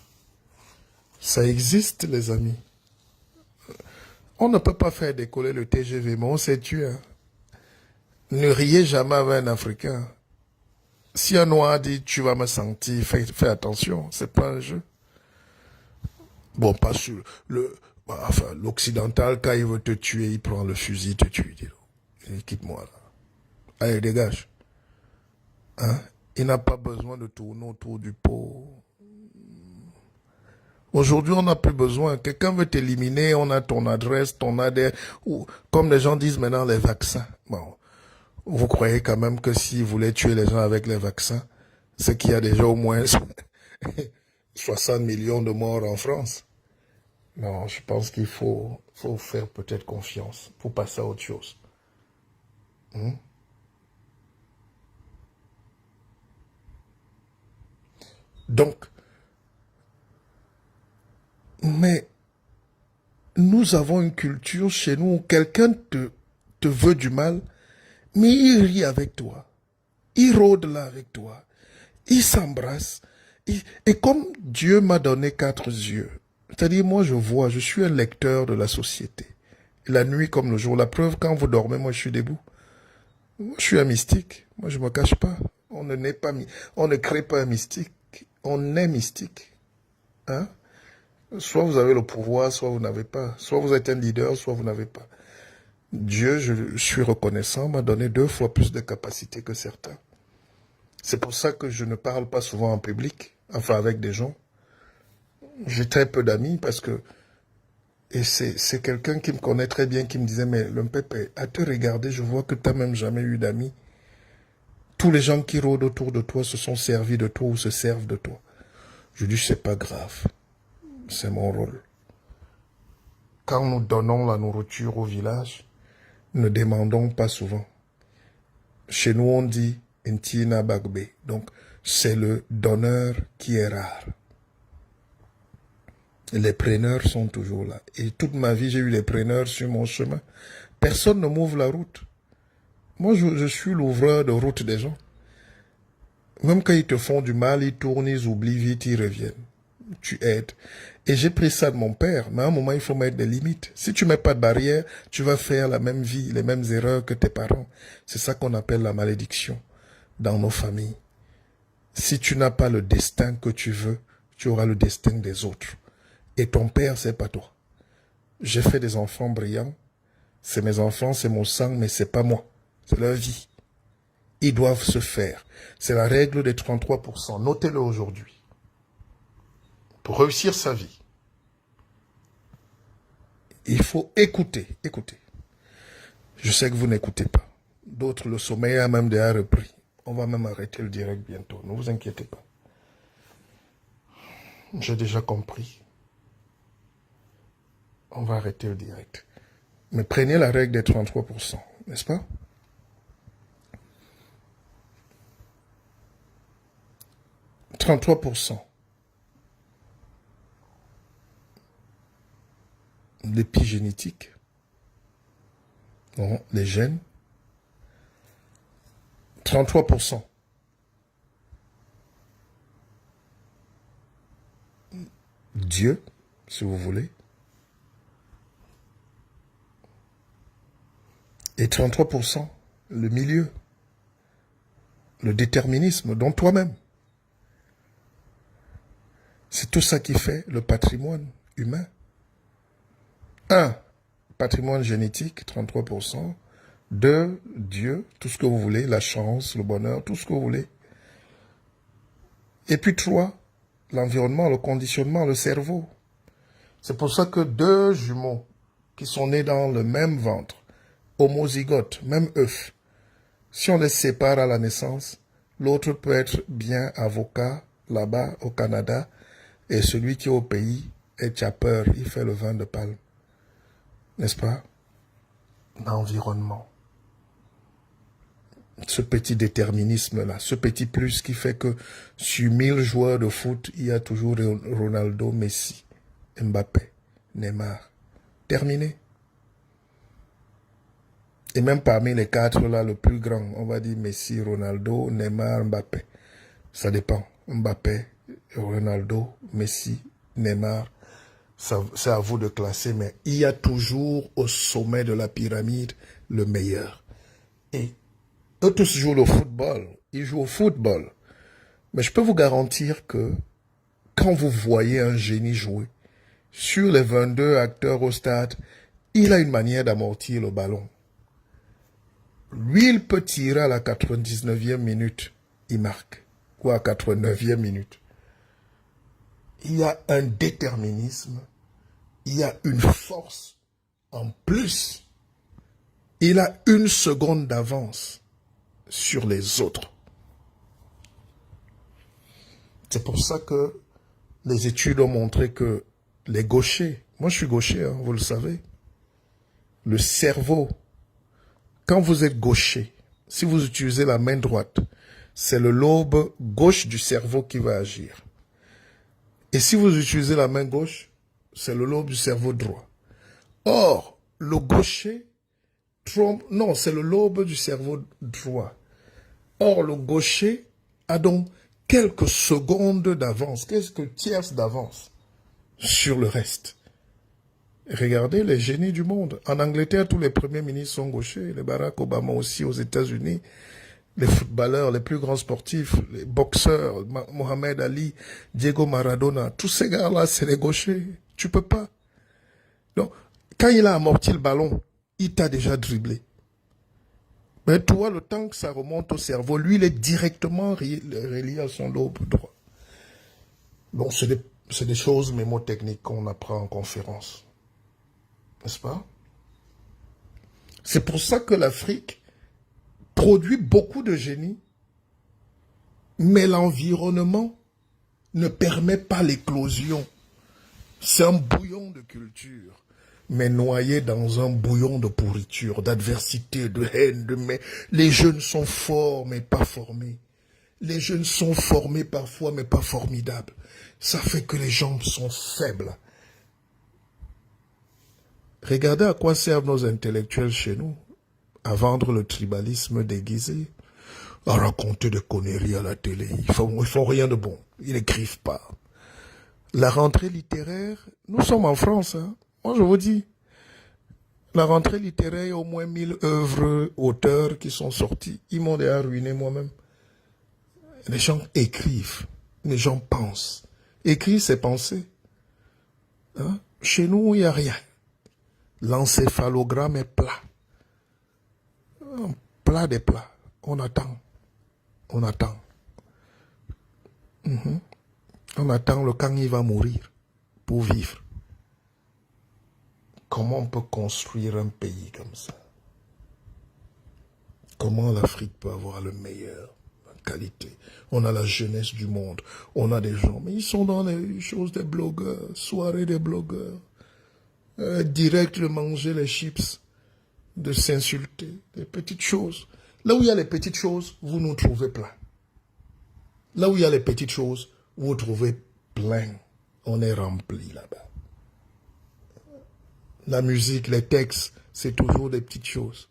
Ça existe, les amis. On ne peut pas faire décoller le TGV, mais on s'est tué. Hein. Ne riez jamais avec un Africain. Si un Noir dit « tu vas me sentir », fais attention, c'est pas un jeu. Bon, pas sur enfin, l'occidental, quand il veut te tuer, il prend le fusil, te tue. Il dit, quitte-moi là. Allez, dégage. Hein? Il n'a pas besoin de tourner autour du pot. Aujourd'hui, on n'a plus besoin. Quelqu'un veut t'éliminer, on a ton adresse, ton ADN. Ou, comme les gens disent maintenant, les vaccins. Bon, vous croyez quand même que s'ils voulaient tuer les gens avec les vaccins, c'est qu'il y a déjà au moins 60 millions de morts en France. Non, je pense qu'il faut faire peut-être confiance pour passer à autre chose. Donc, mais nous avons une culture chez nous où quelqu'un te veut du mal, mais il rit avec toi. Il rôde là avec toi. Il s'embrasse. Et comme Dieu m'a donné 4 yeux, c'est-à-dire moi je vois, je suis un lecteur de la société. La nuit comme le jour. La preuve, quand vous dormez, moi je suis debout. Moi, je suis un mystique. Moi je ne me cache pas. On ne crée pas un mystique. On est mystique. Hein? Soit vous avez le pouvoir, soit vous n'avez pas. Soit vous êtes un leader, soit vous n'avez pas. Dieu, je suis reconnaissant, m'a donné 2 fois plus de capacités que certains. C'est pour ça que je ne parle pas souvent en public, enfin avec des gens. J'ai très peu d'amis parce que... Et c'est quelqu'un qui me connaît très bien qui me disait, mais Lompépé, à te regarder, je vois que tu n'as même jamais eu d'amis. Tous les gens qui rôdent autour de toi se sont servis de toi ou se servent de toi. Je dis, c'est pas grave. C'est mon rôle. Quand nous donnons la nourriture au village, ne demandons pas souvent. Chez nous, on dit Ntina Bagbe. Donc, c'est le donneur qui est rare. Les preneurs sont toujours là. Et toute ma vie, j'ai eu les preneurs sur mon chemin. Personne ne m'ouvre la route. Moi, je suis l'ouvreur de route des gens. Même quand ils te font du mal, ils tournent, ils oublient vite, ils reviennent. Tu aides. Et j'ai pris ça de mon père, mais à un moment, il faut mettre des limites. Si tu mets pas de barrière, tu vas faire la même vie, les mêmes erreurs que tes parents. C'est ça qu'on appelle la malédiction dans nos familles. Si tu n'as pas le destin que tu veux, tu auras le destin des autres. Et ton père, c'est pas toi. J'ai fait des enfants brillants. C'est mes enfants, c'est mon sang, mais c'est pas moi. C'est leur vie. Ils doivent se faire. C'est la règle des 33%. Notez-le aujourd'hui. Pour réussir sa vie, il faut écouter. Écouter. Je sais que vous n'écoutez pas. D'autres, le sommeil a même déjà repris. On va même arrêter le direct bientôt. Ne vous inquiétez pas. J'ai déjà compris. On va arrêter le direct. Mais prenez la règle des 33%, n'est-ce pas? « 33%. L'épigénétique. Non, les gènes. 33%. Dieu, si vous voulez. Et 33%, le milieu. Le déterminisme, dont toi-même. C'est tout ça qui fait le patrimoine humain. 1. Patrimoine génétique, 33%. 2. Dieu, tout ce que vous voulez, la chance, le bonheur, tout ce que vous voulez. Et puis 3. L'environnement, le conditionnement, le cerveau. C'est pour ça que 2 jumeaux qui sont nés dans le même ventre, homozygotes, même œufs. Si on les sépare à la naissance, l'autre peut être bien avocat là-bas au Canada et celui qui est au pays est chapeur, il fait le vin de palme. N'est-ce pas? L'environnement. Ce petit déterminisme-là, ce petit plus qui fait que sur 1000 joueurs de foot, il y a toujours Ronaldo, Messi, Mbappé, Neymar. Terminé. Et même parmi les quatre là, le plus grand, on va dire Messi, Ronaldo, Neymar, Mbappé. Ça dépend. Mbappé, Ronaldo, Messi, Neymar. C'est à vous de classer, mais il y a toujours au sommet de la pyramide le meilleur. Et eux tous jouent le football. Ils jouent au football. Mais je peux vous garantir que quand vous voyez un génie jouer, sur les 22 acteurs au stade, il a une manière d'amortir le ballon. Lui, il peut tirer à la 99e minute, il marque. Ou à 89e minute. Il y a un déterminisme, il y a une force en plus. Il a une seconde d'avance sur les autres. C'est pour ça que les études ont montré que les gauchers, moi je suis gaucher, hein, vous le savez, le cerveau, quand vous êtes gaucher, si vous utilisez la main droite, c'est le lobe gauche du cerveau qui va agir. Et si vous utilisez la main gauche, c'est le lobe du cerveau droit. Or, le gaucher trompe, non, c'est le lobe du cerveau droit. Or, le gaucher a donc quelques secondes d'avance, quelques tierces d'avance sur le reste. Regardez les génies du monde. En Angleterre, tous les premiers ministres sont gauchers, les Barack Obama aussi aux États-Unis, les footballeurs, les plus grands sportifs, les boxeurs, Mohamed Ali, Diego Maradona, tous ces gars-là, c'est les gauchers. Tu peux pas. Donc, quand il a amorti le ballon, il t'a déjà dribblé. Mais toi, le temps que ça remonte au cerveau, lui, il est directement relié à son lobe droit. Donc, c'est des choses mémotechniques qu'on apprend en conférence. N'est-ce pas? C'est pour ça que l'Afrique produit beaucoup de génie, mais l'environnement ne permet pas l'éclosion. C'est un bouillon de culture, mais noyé dans un bouillon de pourriture, d'adversité, de haine, mais les jeunes sont forts, mais pas formés. Les jeunes sont formés parfois, mais pas formidables. Ça fait que les gens sont faibles. Regardez à quoi servent nos intellectuels chez nous. À vendre le tribalisme déguisé, à raconter des conneries à la télé. Ils font rien de bon. Ils n'écrivent pas. La rentrée littéraire, nous sommes en France. Hein. Moi, je vous dis, la rentrée littéraire, il y a au moins 1000 œuvres, auteurs qui sont sortis. Ils m'ont déjà ruiné moi-même. Les gens écrivent. Les gens pensent. Écrire, c'est penser. Hein? Chez nous, il n'y a rien. L'encéphalogramme est plat. Plat des plats. On attend. On attend. On attend le quand il va mourir pour vivre. Comment on peut construire un pays comme ça? Comment l'Afrique peut avoir le meilleur, la qualité? On a la jeunesse du monde. On a des gens, mais ils sont dans les choses des blogueurs, soirées des blogueurs. Direct de manger les chips, de s'insulter, des petites choses. Là où il y a les petites choses, vous nous trouvez plein. Là où il y a les petites choses, vous trouvez plein. On est rempli là-bas. La musique, les textes, c'est toujours des petites choses.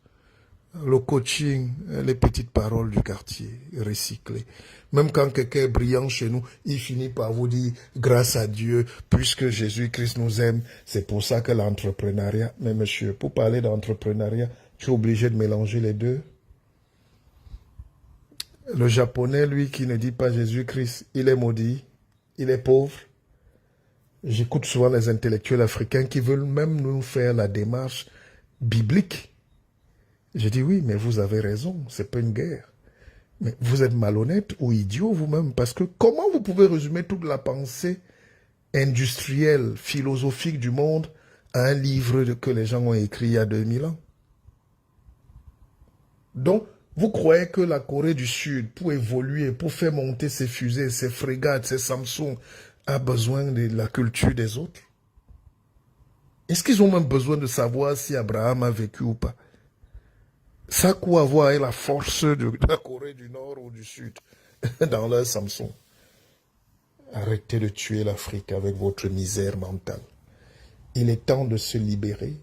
Le coaching, les petites paroles du quartier, recyclées. Même quand quelqu'un est brillant chez nous, il finit par vous dire, grâce à Dieu, puisque Jésus-Christ nous aime, c'est pour ça que l'entrepreneuriat, mais monsieur, pour parler d'entrepreneuriat, tu es obligé de mélanger les deux. Le japonais, lui, qui ne dit pas Jésus-Christ, il est maudit, il est pauvre. J'écoute souvent les intellectuels africains qui veulent même nous faire la démarche biblique. Je dis oui, mais vous avez raison, c'est pas une guerre. Mais vous êtes malhonnête ou idiot vous-même, parce que comment vous pouvez résumer toute la pensée industrielle, philosophique du monde à un livre que les gens ont écrit il y a 2000 ans? Donc, vous croyez que la Corée du Sud, pour évoluer, pour faire monter ses fusées, ses frégates, ses Samsung, a besoin de la culture des autres? Est-ce qu'ils ont même besoin de savoir si Abraham a vécu ou pas? Ça a quoi avoir avec la force de la Corée du Nord ou du Sud dans leur Samsung? Arrêtez de tuer l'Afrique avec votre misère mentale. Il est temps de se libérer.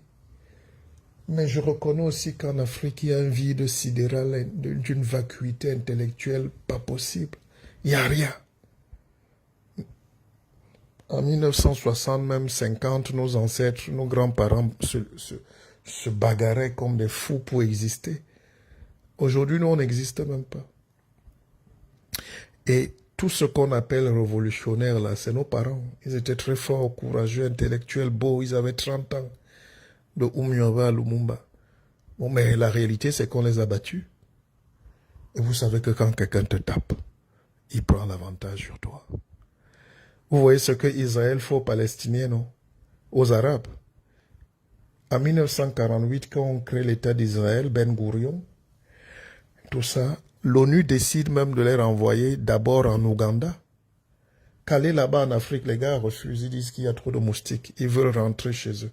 Mais je reconnais aussi qu'en Afrique, il y a un vide sidéral d'une vacuité intellectuelle pas possible. Il n'y a rien. En 1960, même 50, nos ancêtres, nos grands-parents se bagarraient comme des fous pour exister. Aujourd'hui, nous, on n'existe même pas. Et tout ce qu'on appelle révolutionnaire, là, c'est nos parents. Ils étaient très forts, courageux, intellectuels, beaux. Ils avaient 30 ans. De Oumyova à Lumumba. Bon, mais la réalité, c'est qu'on les a battus. Et vous savez que quand quelqu'un te tape, il prend l'avantage sur toi. Vous voyez ce que Israël fait aux Palestiniens, non? Aux Arabes. En 1948, quand on crée l'État d'Israël, Ben Gurion, tout ça, l'ONU décide même de les renvoyer d'abord en Ouganda. Qu'aller là-bas en Afrique, les gars refusent, ils disent qu'il y a trop de moustiques. Ils veulent rentrer chez eux,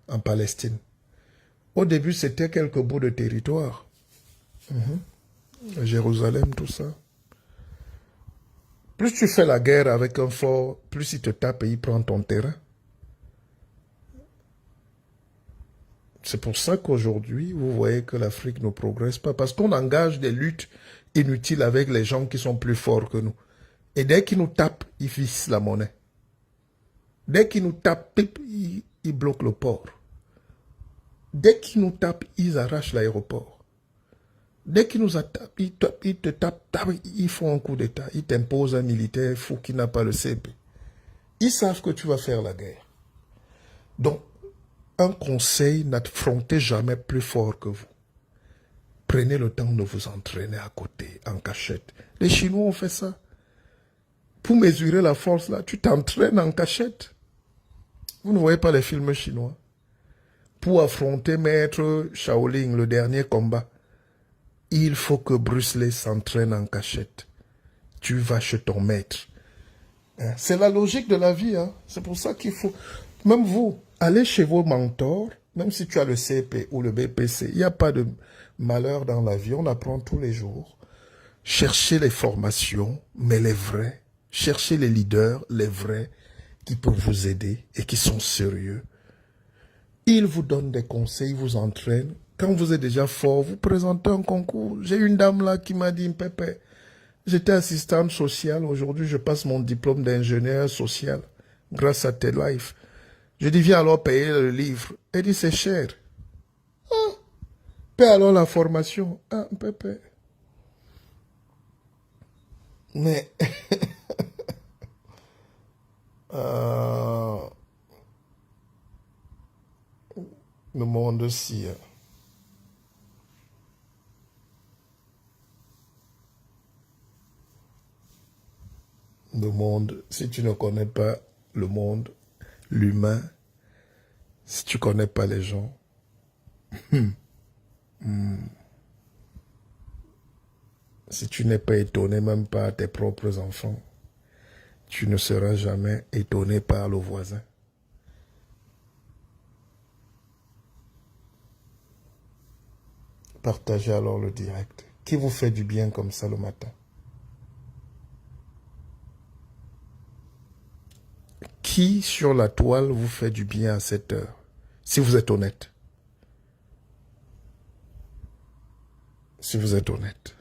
en Palestine. Au début, c'était quelques bouts de territoire. Jérusalem, tout ça. Plus tu fais la guerre avec un fort, plus il te tape et il prend ton terrain. C'est pour ça qu'aujourd'hui, vous voyez que l'Afrique ne progresse pas. Parce qu'on engage des luttes inutiles avec les gens qui sont plus forts que nous. Et dès qu'ils nous tapent, ils vissent la monnaie. Dès qu'ils nous tapent, ils bloquent le port. Dès qu'ils nous tapent, ils arrachent l'aéroport. Dès qu'ils nous tapent, ils te tapent, ils font un coup d'État. Ils t'imposent un militaire fou qui n'a pas le CP. Ils savent que tu vas faire la guerre. Donc, un conseil, n'affrontez jamais plus fort que vous. Prenez le temps de vous entraîner à côté, en cachette. Les Chinois ont fait ça. Pour mesurer la force, là, tu t'entraînes en cachette. Vous ne voyez pas les films chinois? Pour affronter Maître Shaolin, le dernier combat, il faut que Bruce Lee s'entraîne en cachette. Tu vas chez ton maître. Hein? C'est la logique de la vie. Hein? C'est pour ça qu'il faut... Même vous, allez chez vos mentors, même si tu as le CP ou le BPC, il n'y a pas de malheur dans la vie, on apprend tous les jours. Cherchez les formations, mais les vrais. Cherchez les leaders, les vrais, qui peuvent vous aider et qui sont sérieux. Ils vous donnent des conseils, ils vous entraînent. Quand vous êtes déjà fort, vous présentez un concours. J'ai une dame là qui m'a dit, Pépé, j'étais assistante sociale, aujourd'hui je passe mon diplôme d'ingénieur social grâce à TEDlife. Je dis, viens alors payer le livre. Elle dit, c'est cher. Ah, paie alors la formation. Ah, Pépé. Mais, le monde aussi. Le monde, si tu ne connais pas le monde, l'humain, si tu ne connais pas les gens, si tu n'es pas étonné même par tes propres enfants, tu ne seras jamais étonné par le voisin. Partagez alors le direct. Qui vous fait du bien comme ça le matin? Qui sur la toile vous fait du bien à cette heure? Si vous êtes honnête. Si vous êtes honnête.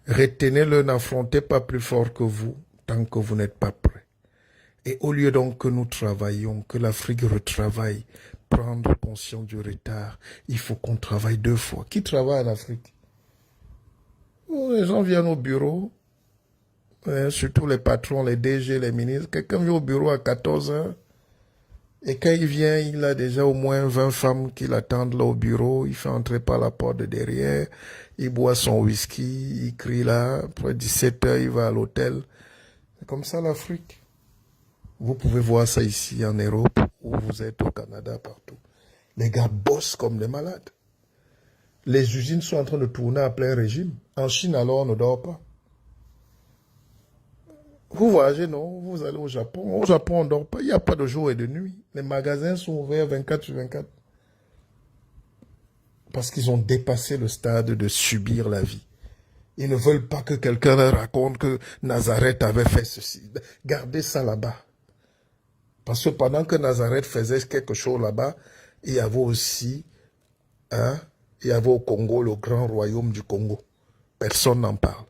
Retenez-le, n'affrontez pas plus fort que vous tant que vous n'êtes pas prêt. Et au lieu donc que nous travaillions, que l'Afrique retravaille, prendre conscience du retard, il faut qu'on travaille 2 fois. Qui travaille en Afrique? Les gens viennent au bureau, surtout les patrons, les DG, les ministres. Quelqu'un vient au bureau à 14 heures. Et quand il vient, il a déjà au moins 20 femmes qui l'attendent là au bureau. Il fait entrer par la porte de derrière. Il boit son whisky, il crie là. Après 17 heures, il va à l'hôtel. C'est comme ça l'Afrique. Vous pouvez voir ça ici en Europe, où vous êtes au Canada, partout. Les gars bossent comme des malades. Les usines sont en train de tourner à plein régime. En Chine, alors, on ne dort pas. Vous voyagez, non? Vous allez au Japon. Au Japon, on ne dort pas. Il n'y a pas de jour et de nuit. Les magasins sont ouverts 24 sur 24. Parce qu'ils ont dépassé le stade de subir la vie. Ils ne veulent pas que quelqu'un leur raconte que Nazareth avait fait ceci. Gardez ça là-bas. Parce que pendant que Nazareth faisait quelque chose là-bas, il y avait aussi, il y avait au Congo le grand royaume du Congo. Personne n'en parle.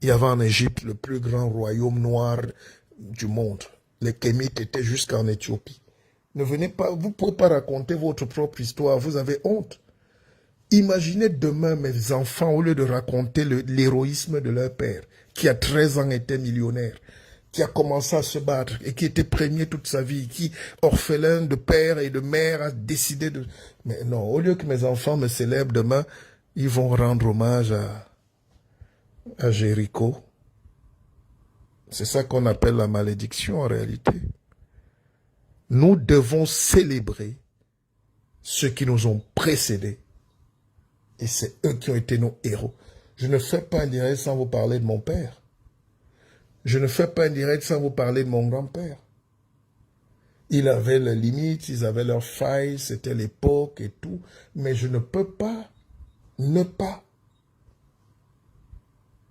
Il y avait en Égypte le plus grand royaume noir du monde. Les Kémites étaient jusqu'en Éthiopie. Ne venez pas, vous ne pouvez pas raconter votre propre histoire, vous avez honte. Imaginez demain mes enfants, au lieu de raconter l'héroïsme de leur père, qui à 13 ans était millionnaire, qui a commencé à se battre et qui était premier toute sa vie, qui, orphelin de père et de mère, a décidé de... Mais non, au lieu que mes enfants me célèbrent demain, ils vont rendre hommage à Jéricho. C'est ça qu'on appelle la malédiction en réalité. Nous devons célébrer ceux qui nous ont précédés. Et c'est eux qui ont été nos héros. Je ne fais pas un direct sans vous parler de mon père. Je ne fais pas un direct sans vous parler de mon grand-père. Ils avaient leurs limites, ils avaient leurs failles, c'était l'époque et tout. Mais je ne peux pas ne pas.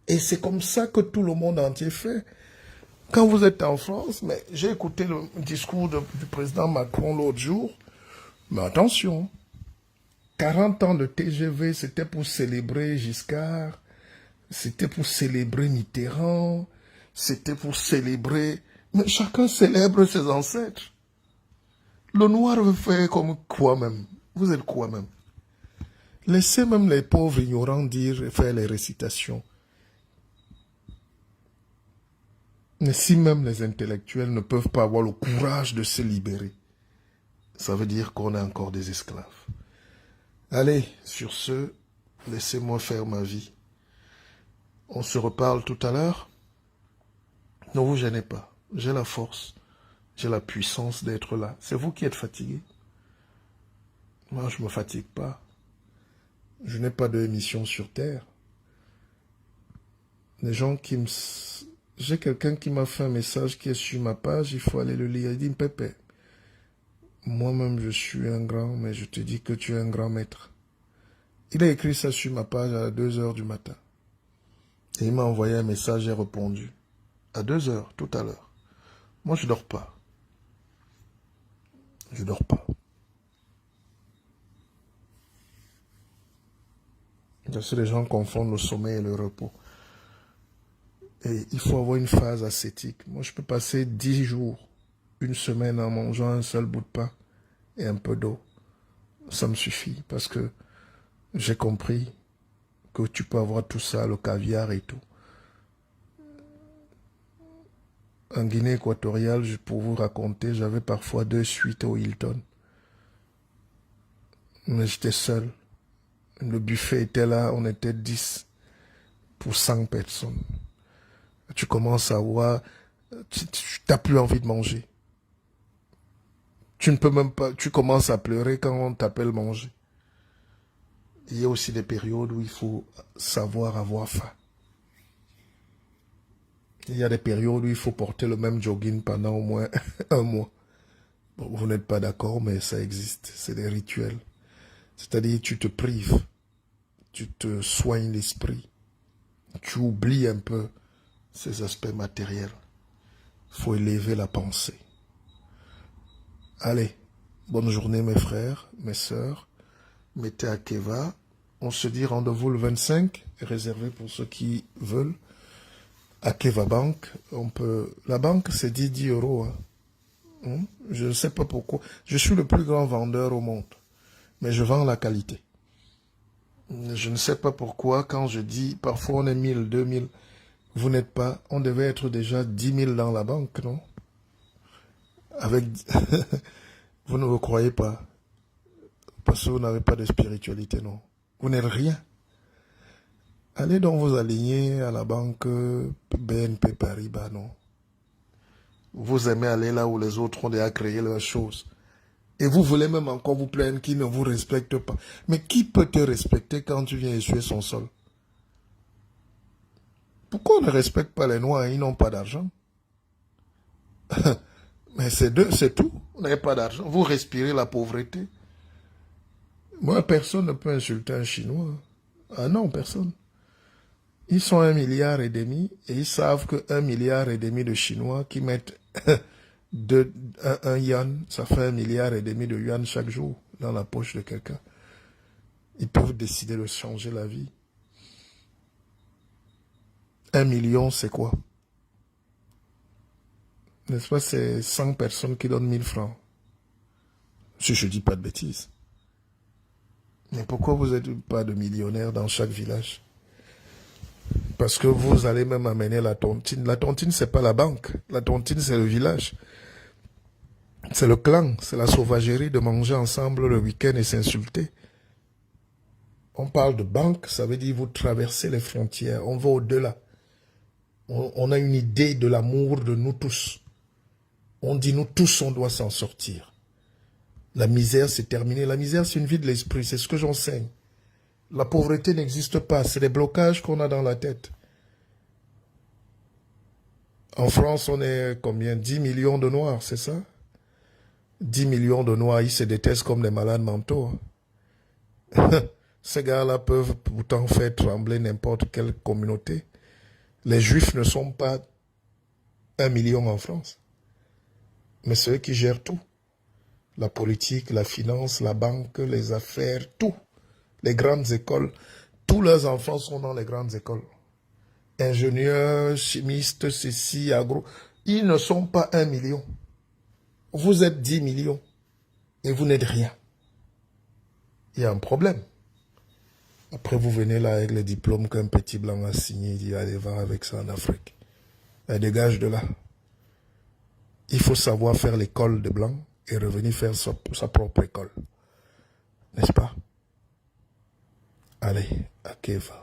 Et c'est comme ça que tout le monde entier fait. Quand vous êtes en France, mais j'ai écouté le discours du président Macron l'autre jour. Mais attention, 40 ans de TGV, c'était pour célébrer Giscard, c'était pour célébrer Mitterrand, c'était pour célébrer... Mais chacun célèbre ses ancêtres. Le noir veut faire comme quoi même? Vous êtes quoi même? Laissez même les pauvres ignorants dire et faire les récitations. Mais si même les intellectuels ne peuvent pas avoir le courage de se libérer, ça veut dire qu'on est encore des esclaves. Allez, sur ce, laissez-moi faire ma vie. On se reparle tout à l'heure. Ne vous gênez pas. J'ai la force, j'ai la puissance d'être là. C'est vous qui êtes fatigué. Moi, je ne me fatigue pas. Je n'ai pas d'émission sur Terre. Les gens qui me... J'ai quelqu'un qui m'a fait un message qui est sur ma page, il faut aller le lire. Il dit, Pépé, moi-même je suis un grand, mais je te dis que tu es un grand maître. Il a écrit ça sur ma page à 2 heures du matin. Et il m'a envoyé un message, j'ai répondu. À 2 heures, tout à l'heure. Moi, je dors pas. Je dors pas. Parce que les gens confondent le sommeil et le repos. Et il faut avoir une phase ascétique. Moi, je peux passer 10 jours, une semaine en mangeant un seul bout de pain et un peu d'eau. Ça me suffit parce que j'ai compris que tu peux avoir tout ça, le caviar et tout. En Guinée équatoriale, pour vous raconter, j'avais parfois 2 suites au Hilton. Mais j'étais seul. Le buffet était là, on était 10 pour 100 personnes. Tu commences à voir, tu n'as plus envie de manger. Tu ne peux même pas, tu commences à pleurer quand on t'appelle manger. Il y a aussi des périodes où il faut savoir avoir faim. Il y a des périodes où il faut porter le même jogging pendant au moins 1 mois. Bon, vous n'êtes pas d'accord, mais ça existe. C'est des rituels. C'est-à-dire, tu te prives. Tu te soignes l'esprit. Tu oublies un peu ces aspects matériels. Il faut élever la pensée. Allez, bonne journée mes frères, mes sœurs. Mettez à Keva. On se dit rendez-vous le 25, réservé pour ceux qui veulent. À Keva Bank, la banque c'est 10 euros. Je ne sais pas pourquoi. Je suis le plus grand vendeur au monde. Mais je vends la qualité. Je ne sais pas pourquoi quand je dis, parfois on est 1000, 2000. Vous n'êtes pas, on devait être déjà 10 000 dans la banque, non? Avec, vous ne vous croyez pas. Parce que vous n'avez pas de spiritualité, non. Vous n'êtes rien. Allez donc vous aligner à la banque BNP Paribas, non. Vous aimez aller là où les autres ont déjà créé leurs choses. Et vous voulez même encore vous plaindre qu'il ne vous respecte pas. Mais qui peut te respecter quand tu viens essuyer son sol? Pourquoi on ne respecte pas les Noirs? Ils n'ont pas d'argent. Mais c'est tout. Vous n'avez pas d'argent. Vous respirez la pauvreté. Moi, personne ne peut insulter un Chinois. Ah non, personne. Ils sont 1,5 milliard et ils savent que 1,5 milliard de Chinois qui mettent un yuan, ça fait 1,5 milliard de yuan chaque jour dans la poche de quelqu'un. Ils peuvent décider de changer la vie. 1 million, c'est quoi? N'est-ce pas, c'est 100 personnes qui donnent 1000 francs. Si je ne dis pas de bêtises. Mais pourquoi vous n'êtes pas de millionnaires dans chaque village? Parce que vous allez même amener la tontine. La tontine, c'est pas la banque. La tontine, c'est le village. C'est le clan. C'est la sauvagerie de manger ensemble le week-end et s'insulter. On parle de banque, ça veut dire vous traversez les frontières. On va au-delà. On a une idée de l'amour de nous tous. On dit nous tous, on doit s'en sortir. La misère, c'est terminé. La misère, c'est une vie de l'esprit. C'est ce que j'enseigne. La pauvreté n'existe pas. C'est des blocages qu'on a dans la tête. En France, on est combien? 10 millions de Noirs, c'est ça? 10 millions de Noirs, ils se détestent comme des malades mentaux. Ces gars-là peuvent pourtant faire trembler n'importe quelle communauté. Les Juifs ne sont pas 1 million en France. Mais c'est eux qui gèrent tout. La politique, la finance, la banque, les affaires, tout. Les grandes écoles. Tous leurs enfants sont dans les grandes écoles. Ingénieurs, chimistes, ceci, agro. Ils ne sont pas 1 million. Vous êtes 10 millions. Et vous n'êtes rien. Il y a un problème. Après, vous venez là avec les diplômes qu'un petit blanc a signé. Il dit, allez, va avec ça en Afrique. Et dégage de là. Il faut savoir faire l'école des blancs et revenir faire sa propre école. N'est-ce pas? Allez, à Keva.